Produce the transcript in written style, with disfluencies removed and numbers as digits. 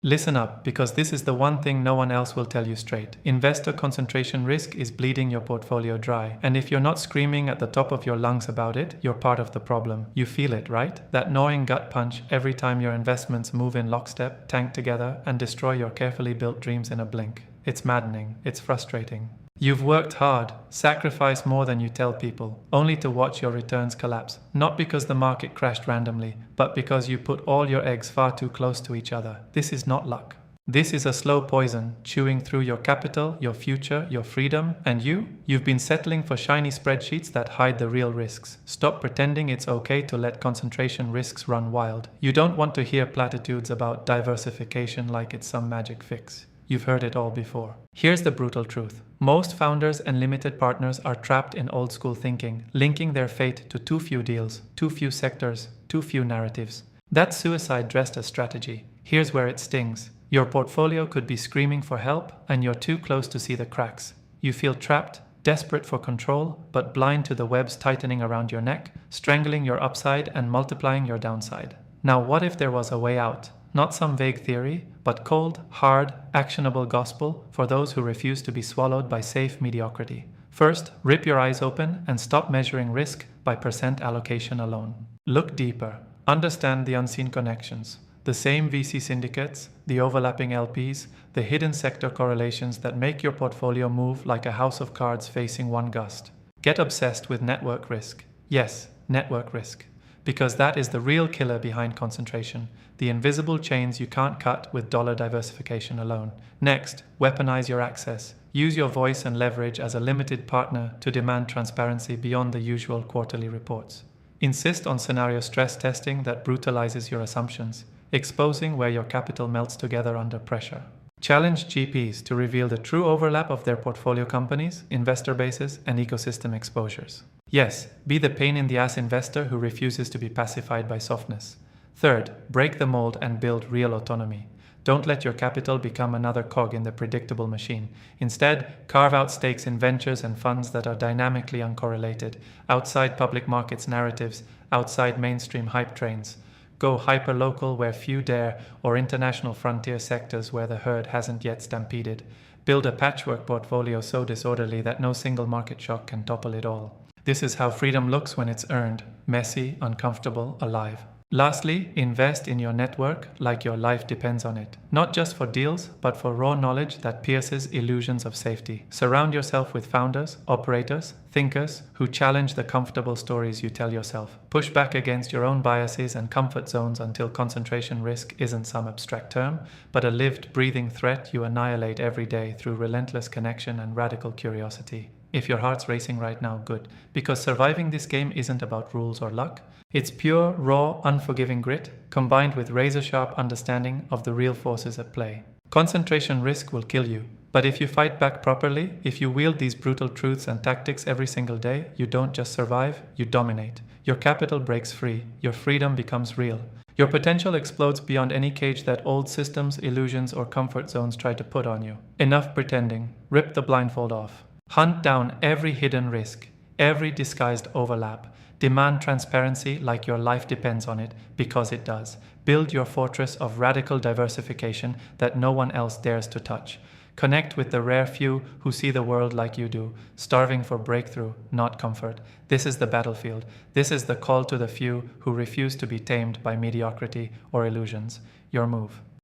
Listen up, because this is the one thing no one else will tell you straight. Investor concentration risk is bleeding your portfolio dry. And if you're not screaming at the top of your lungs about it, you're part of the problem. You feel it, right? That gnawing gut punch every time your investments move in lockstep, tank together, and destroy your carefully built dreams in a blink. It's maddening. It's frustrating. You've worked hard, sacrificed more than you tell people, only to watch your returns collapse. Not because the market crashed randomly, but because you put all your eggs far too close to each other. This is not luck. This is a slow poison, chewing through your capital, your future, your freedom, and you've been settling for shiny spreadsheets that hide the real risks. Stop pretending it's okay to let concentration risks run wild. You don't want to hear platitudes about diversification like it's some magic fix. You've heard it all before. Here's the brutal truth. Most founders and limited partners are trapped in old school thinking, linking their fate to too few deals, too few sectors, too few narratives. That's suicide dressed as strategy. Here's where it stings. Your portfolio could be screaming for help, and you're too close to see the cracks. You feel trapped, desperate for control, but blind to the webs tightening around your neck, strangling your upside and multiplying your downside. Now, what if there was a way out? Not some vague theory, but cold, hard, actionable gospel for those who refuse to be swallowed by safe mediocrity. First, rip your eyes open and stop measuring risk by percent allocation alone. Look deeper. Understand the unseen connections. The same VC syndicates, the overlapping LPs, the hidden sector correlations that make your portfolio move like a house of cards facing one gust. Get obsessed with network risk. Yes, network risk. Because that is the real killer behind concentration, the invisible chains you can't cut with dollar diversification alone. Next, weaponize your access. Use your voice and leverage as a limited partner to demand transparency beyond the usual quarterly reports. Insist on scenario stress testing that brutalizes your assumptions, exposing where your capital melts together under pressure. Challenge GPs to reveal the true overlap of their portfolio companies, investor bases, and ecosystem exposures. Yes, be the pain-in-the-ass investor who refuses to be pacified by softness. Third, break the mold and build real autonomy. Don't let your capital become another cog in the predictable machine. Instead, carve out stakes in ventures and funds that are dynamically uncorrelated, outside public markets narratives, outside mainstream hype trains. Go hyper-local where few dare, or international frontier sectors where the herd hasn't yet stampeded. Build a patchwork portfolio so disorderly that no single market shock can topple it all. This is how freedom looks when it's earned, messy, uncomfortable, alive. Lastly, invest in your network like your life depends on it. Not just for deals, but for raw knowledge that pierces illusions of safety. Surround yourself with founders, operators, thinkers who challenge the comfortable stories you tell yourself. Push back against your own biases and comfort zones until concentration risk isn't some abstract term, but a lived, breathing threat you annihilate every day through relentless connection and radical curiosity. If your heart's racing right now, good. Because surviving this game isn't about rules or luck. It's pure, raw, unforgiving grit, combined with razor-sharp understanding of the real forces at play. Concentration risk will kill you. But if you fight back properly, if you wield these brutal truths and tactics every single day, you don't just survive, you dominate. Your capital breaks free. Your freedom becomes real. Your potential explodes beyond any cage that old systems, illusions, or comfort zones try to put on you. Enough pretending. Rip the blindfold off. Hunt down every hidden risk, every disguised overlap. Demand transparency like your life depends on it, because it does. Build your fortress of radical diversification that no one else dares to touch. Connect with the rare few who see the world like you do, starving for breakthrough, not comfort. This is the battlefield. This is the call to the few who refuse to be tamed by mediocrity or illusions. Your move.